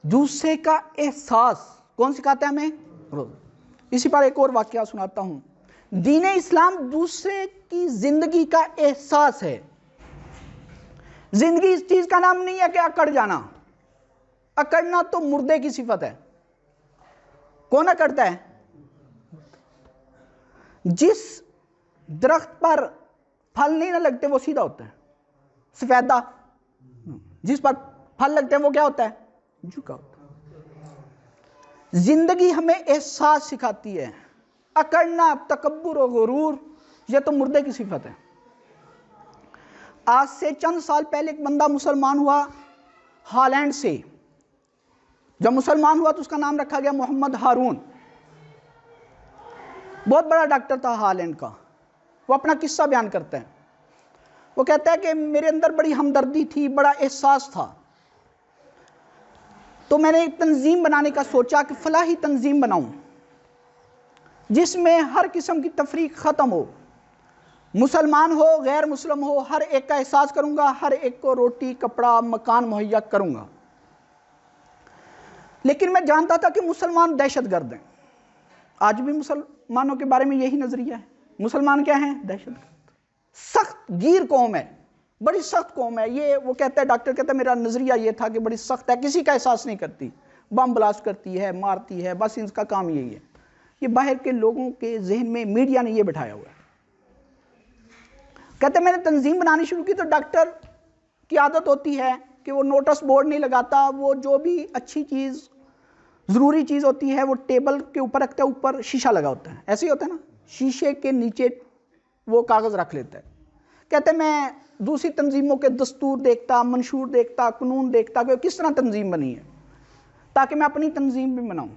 دوسرے کا احساس کون سکھاتا ہے ہمیں؟ روزہ۔ اسی پر ایک اور واقعہ سناتا ہوں۔ دین اسلام دوسرے کی زندگی کا احساس ہے۔ زندگی اس چیز کا نام نہیں ہے کہ اکڑ جانا، اکڑنا تو مردے کی صفت ہے۔ کون اکڑتا ہے؟ جس درخت پر پھل نہیں نہ لگتے وہ سیدھا ہوتا ہے، سفیدہ۔ جس پر پھل لگتے ہیں وہ کیا ہوتا ہے؟ جھکا ہوتا ہے۔ زندگی ہمیں احساس سکھاتی ہے۔ اکڑنا، تکبر و غرور یہ تو مردے کی صفت ہے۔ آج سے چند سال پہلے ایک بندہ مسلمان ہوا ہالینڈ سے۔ جب مسلمان ہوا تو اس کا نام رکھا گیا محمد ہارون۔ بہت بڑا ڈاکٹر تھا ہالینڈ کا۔ وہ اپنا قصہ بیان کرتا ہے۔ وہ کہتا ہے کہ میرے اندر بڑی ہمدردی تھی، بڑا احساس تھا، تو میں نے ایک تنظیم بنانے کا سوچا کہ فلاحی تنظیم بناؤں جس میں ہر قسم کی تفریق ختم ہو، مسلمان ہو غیر مسلم ہو، ہر ایک کا احساس کروں گا، ہر ایک کو روٹی کپڑا مکان مہیا کروں گا۔ لیکن میں جانتا تھا کہ مسلمان دہشت گرد ہیں۔ آج بھی مسلمانوں کے بارے میں یہی نظریہ ہے۔ مسلمان کیا ہیں؟ دہشت گرد، سخت گیر قوم ہے، بڑی سخت قوم ہے۔ یہ وہ کہتا ہے، ڈاکٹر کہتا ہے میرا نظریہ یہ تھا کہ بڑی سخت ہے، کسی کا احساس نہیں کرتی، بم بلاسٹ کرتی ہے، مارتی ہے، بس ان کا کام یہی ہے۔ یہ باہر کے لوگوں کے ذہن میں میڈیا نے یہ بٹھایا ہوا ہے۔ کہتے ہیں میں نے تنظیم بنانی شروع کی تو ڈاکٹر کی عادت ہوتی ہے کہ وہ نوٹس بورڈ نہیں لگاتا، وہ جو بھی اچھی چیز ضروری چیز ہوتی ہے وہ ٹیبل کے اوپر رکھتا ہے، اوپر شیشہ لگا ہوتا ہے، ایسے ہی ہوتا ہے نا، شیشے کے نیچے وہ کاغذ رکھ لیتا ہے۔ کہتے ہیں میں دوسری تنظیموں کے دستور دیکھتا، منشور دیکھتا، قانون دیکھتا کہ کس طرح تنظیم بنی ہے تاکہ میں اپنی تنظیم بھی بناؤں۔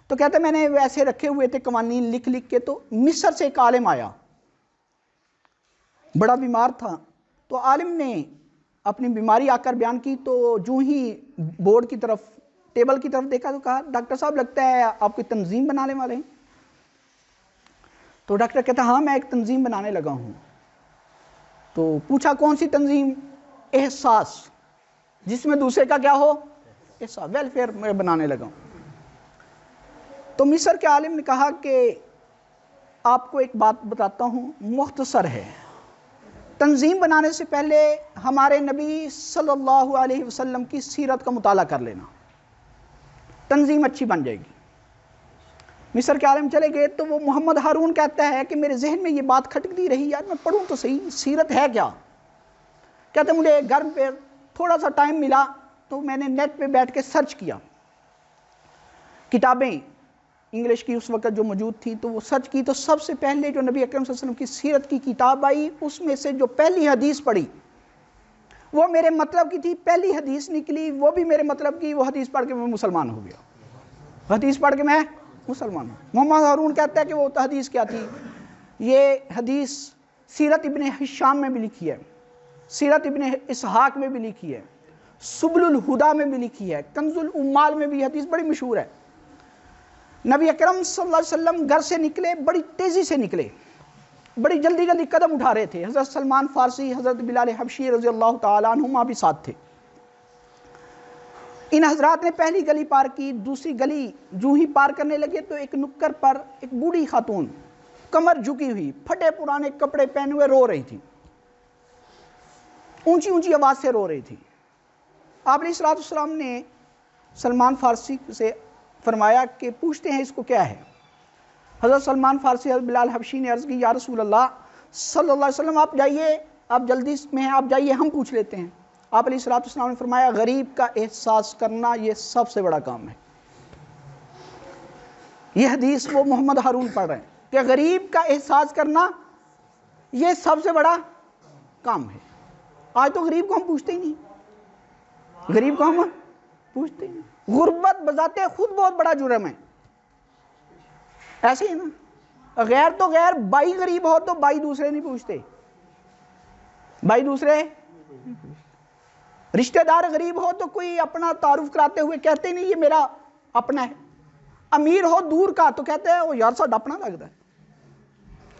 تو کہتے ہیں میں نے ویسے رکھے ہوئے تھے قوانین لکھ لکھ کے، تو مصر سے ایک عالم آیا، بڑا بیمار تھا۔ تو عالم نے اپنی بیماری آ کر بیان کی، تو جو ہی بورڈ کی طرف ٹیبل کی طرف دیکھا تو کہا ڈاکٹر صاحب لگتا ہے آپ کوئی تنظیم بنانے والے ہیں؟ تو ڈاکٹر کہتا ہاں میں ایک تنظیم بنانے لگا ہوں۔ تو پوچھا کون سی تنظیم؟ احساس، جس میں دوسرے کا کیا ہو؟ احساس، ویلفیئر میں بنانے لگا ہوں۔ تو مصر کے عالم نے کہا کہ آپ کو ایک بات بتاتا ہوں، مختصر ہے۔ تنظیم بنانے سے پہلے ہمارے نبی صلی اللہ علیہ وسلم کی سیرت کا مطالعہ کر لینا، تنظیم اچھی بن جائے گی۔ مصر کے عالم چلے گئے تو وہ محمد ہارون کہتا ہے کہ میرے ذہن میں یہ بات کھٹکتی رہی، یار میں پڑھوں تو صحیح سیرت ہے کیا۔ کہتے مجھے گھر پہ تھوڑا سا ٹائم ملا تو میں نے نیٹ پہ بیٹھ کے سرچ کیا، کتابیں انگلش کی اس وقت جو موجود تھی تو وہ سرچ کی، تو سب سے پہلے جو نبی اکرم صلی اللہ علیہ وسلم کی سیرت کی کتاب آئی، اس میں سے جو پہلی حدیث پڑھی وہ میرے مطلب کی تھی۔ پہلی حدیث نکلی وہ بھی میرے مطلب کی، وہ حدیث پڑھ کے میں مسلمان ہو گیا، حدیث پڑھ کے میں مسلمان ہوں۔ محمد ہارون کہتا ہے کہ وہ حدیث کیا تھی؟ یہ حدیث سیرت ابن ہشام میں بھی لکھی ہے، سیرت ابن اسحاق میں بھی لکھی ہے، سبل الہدا میں بھی لکھی ہے، کنز الامال میں بھی حدیث بڑی مشہور ہے۔ نبی اکرم صلی اللہ علیہ وسلم گھر سے نکلے، بڑی تیزی سے نکلے، بڑی جلدی جلدی قدم اٹھا رہے تھے۔ حضرت سلمان فارسی، حضرت بلال حبشی رضی اللہ تعالیٰ عنہما بھی ساتھ تھے۔ ان حضرات نے پہلی گلی پار کی، دوسری گلی جو ہی پار کرنے لگے تو ایک نکر پر ایک بوڑھی خاتون کمر جھکی ہوئی، پھٹے پرانے کپڑے پہنے ہوئے رو رہی تھی، اونچی اونچی آواز سے رو رہی تھی۔ آپ علیہ الصلوۃ والسلام نے سلمان فارسی سے فرمایا کہ پوچھتے ہیں اس کو کیا ہے۔ حضرت سلمان فارسی حضرت بلال حبشی نے عرض کی یا رسول اللہ صلی اللہ علیہ وسلم آپ جائیے، آپ جلدی میں ہیں، آپ جائیے ہم پوچھ لیتے ہیں۔ آپ علیہ الصلوۃ والسلام نے فرمایا غریب کا احساس کرنا یہ سب سے بڑا کام ہے۔ یہ حدیث وہ محمد ہارون پڑھ رہے ہیں کہ غریب کا احساس کرنا یہ سب سے بڑا کام ہے۔ آج تو غریب کو ہم پوچھتے ہی نہیں، غریب کو ہم پوچھتے ہی نہیں۔ غربت بذات خود بہت بڑا جرم ہے، ایسے ہی نا، غیر تو غیر، بھائی غریب ہو تو بھائی دوسرے نہیں پوچھتے، بھائی دوسرے، رشتہ دار غریب ہو تو کوئی اپنا تعارف کراتے ہوئے کہتے نہیں یہ میرا اپنا ہے، امیر ہو دور کا تو کہتے ہیں وہ یار ساڈا اپنا لگتا ہے،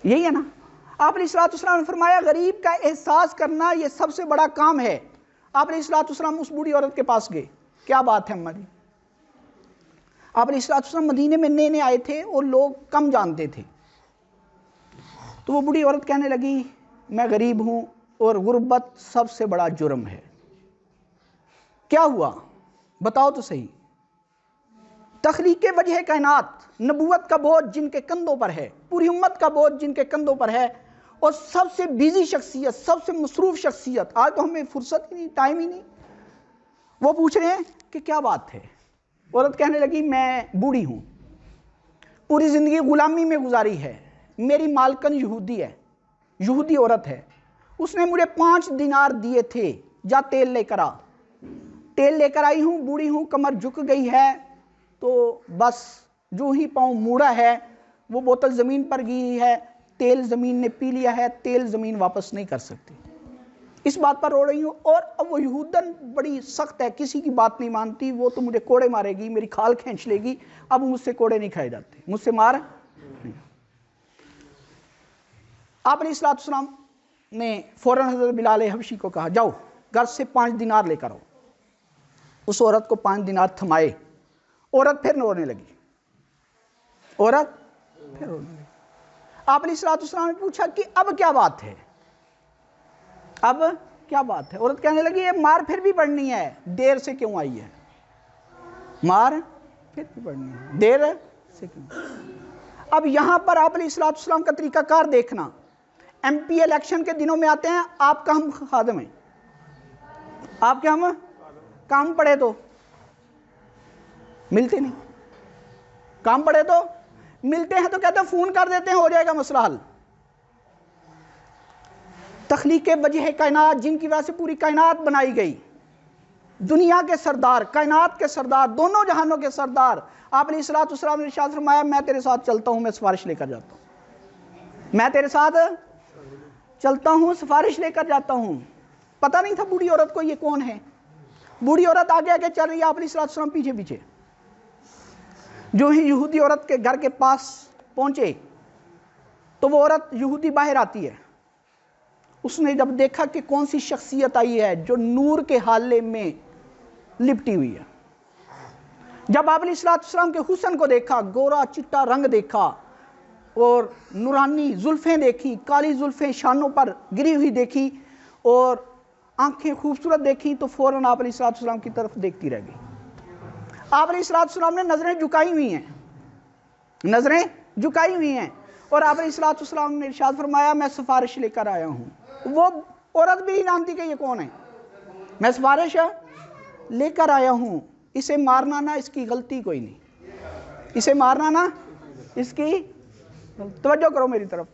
یہی ہے نا۔ آپ علیہ الصلوۃ والسلام نے فرمایا غریب کا احساس کرنا یہ سب سے بڑا کام ہے۔ آپ علیہ الصلوۃ والسلام اس بوڑھی عورت کے پاس گئے، کیا بات ہے اما جی؟ آپ علیہ السلام مدینے میں نئے نئے آئے تھے اور لوگ کم جانتے تھے. تو وہ بوڑھی عورت کہنے لگی میں غریب ہوں اور غربت سب سے بڑا جرم ہے. کیا ہوا بتاؤ تو صحیح. تخلیق وجہ کائنات، نبوت کا بوجھ جن کے کندھوں پر ہے، پوری امت کا بوجھ جن کے کندھوں پر ہے، اور سب سے بیزی شخصیت، سب سے مصروف شخصیت، آج تو ہمیں فرصت ہی نہیں، ٹائم ہی نہیں. وہ پوچھ رہے ہیں کہ کیا بات ہے؟ عورت کہنے لگی میں بوڑھی ہوں، پوری زندگی غلامی میں گزاری ہے، میری مالکن یہودی ہے، یہودی عورت ہے، اس نے مجھے 5 دینار دیے تھے، جا تیل لے کر آ. تیل لے کر آئی ہوں، بوڑھی ہوں، کمر جھک گئی ہے، تو بس جو ہی پاؤں موڑا ہے وہ بوتل زمین پر گئی ہے، تیل زمین نے پی لیا ہے، تیل زمین واپس نہیں کر سکتی. اس بات پر رو رہی ہوں. اور اب وہ یہودن بڑی سخت ہے، کسی کی بات نہیں مانتی، وہ تو مجھے کوڑے مارے گی، میری کھال کھینچ لے گی. اب مجھ سے کوڑے نہیں کھائے جاتے، مجھ سے مار نہیں. آپ علیہ السلام نے فوراً حضرت بلال حبشی کو کہا جاؤ گھر سے 5 دینار لے کر آؤ. اس عورت کو 5 دینار تھمائے. عورت پھر رونے لگی، عورت پھر رونے لگی. آپ علیہ السلام نے پوچھا کہ اب کیا بات ہے؟ اب کیا بات ہے؟ عورت کہنے لگی یہ مار پھر بھی پڑنی ہے، دیر سے کیوں آئی ہے؟ مار پھر بھی پڑنی ہے، دیر سے کیوں؟ اب یہاں پر آپ علیہ السلام کا طریقہ کار دیکھنا. ایم پی الیکشن کے دنوں میں آتے ہیں، آپ کا ہم خادم ہیں، آپ کے ہم کام پڑے تو ملتے نہیں، کام پڑے تو ملتے ہیں تو کہتے ہیں فون کر دیتے ہیں ہو جائے گا مسئلہ حل. تخلیق وجہ کائنات جن کی وجہ سے پوری کائنات بنائی گئی، دنیا کے سردار، کائنات کے سردار، دونوں جہانوں کے سردار، آپ علیہ السلام نے ارشاد فرمایا میں تیرے ساتھ چلتا ہوں، میں سفارش لے کر جاتا ہوں، میں تیرے ساتھ چلتا ہوں، سفارش لے کر جاتا ہوں. پتہ نہیں تھا بوڑھی عورت کو یہ کون ہے. بوڑھی عورت آگے آگے چل رہی ہے، آپ علیہ السلام پیچھے پیچھے. جو ہی یہودی عورت کے گھر کے پاس پہنچے تو وہ عورت یہودی باہر آتی ہے. اس نے جب دیکھا کہ کون سی شخصیت آئی ہے جو نور کے حالے میں لپٹی ہوئی ہے، جب آپ علیہ السلام کے حسن کو دیکھا، گورا چٹا رنگ دیکھا اور نورانی زلفیں دیکھی، کالی زلفیں شانوں پر گری ہوئی دیکھی اور آنکھیں خوبصورت دیکھی، تو فوراً آپ علیہ السلام کی طرف دیکھتی رہ گئی. آپ علیہ السلام نے نظریں جھکائی ہوئی ہیں، نظریں جھکائی ہوئی ہیں، اور آپ علیہ السلام نے ارشاد فرمایا میں سفارش لے کر آیا ہوں. وہ عورت بھی نہیں جانتی کہ یہ کون ہے. میں سفارش لے کر آیا ہوں، اسے مارنا نہ، اس کی غلطی کوئی نہیں، اسے مارنا نہ، اس کی توجہ کرو میری طرف،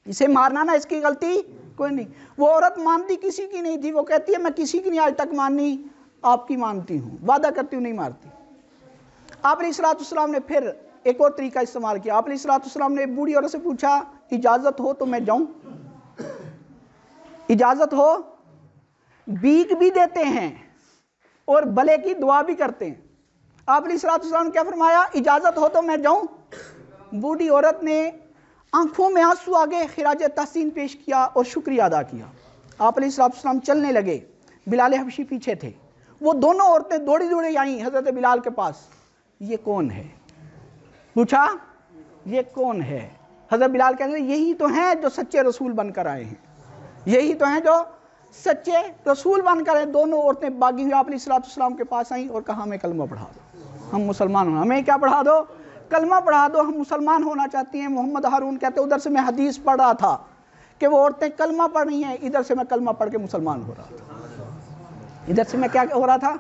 اسے مارنا نہ، اس کی غلطی کوئی نہیں. وہ عورت مانتی کسی کی نہیں تھی، وہ کہتی ہے میں کسی کی نہیں آج تک مانی، آپ کی مانتی ہوں، وعدہ کرتی ہوں نہیں مارتی. آپ علیہ السلام نے پھر ایک اور طریقہ استعمال کیا. آپ علیہ السلام نے بوڑھی عورت سے پوچھا اجازت ہو تو میں جاؤں؟ اجازت ہو؟ بھیک بھی دیتے ہیں اور بھلے کی دعا بھی کرتے ہیں. آپ علیہ السلام نے کیا فرمایا؟ اجازت ہو تو میں جاؤں؟ بوڑھی عورت نے آنکھوں میں آنسو آگے خراج تحسین پیش کیا اور شکریہ ادا کیا. آپ علیہ السلام چلنے لگے، بلال حبشی پیچھے تھے. وہ دونوں عورتیں دوڑی دوڑی آئیں حضرت بلال کے پاس. یہ کون ہے؟ پوچھا یہ کون ہے؟ حضرت بلال کہنے لگے یہی تو ہیں جو سچے رسول بن کر آئے ہیں، یہی تو ہیں جو سچے رسول بن کر آئے. دونوں عورتیں باغی ہوئی آپ علیہ السلام کے پاس آئیں اور کہا ہمیں کلمہ پڑھا دو، ہم مسلمان ہونا. ہمیں کیا پڑھا دو؟ کلمہ پڑھا دو، ہم مسلمان ہونا چاہتی ہیں. محمد ہارون کہتے ادھر سے میں حدیث پڑھ رہا تھا کہ وہ عورتیں کلمہ پڑھ رہی ہیں، ادھر سے میں کلمہ پڑھ کے مسلمان ہو رہا تھا. ادھر سے میں کیا ہو رہا تھا؟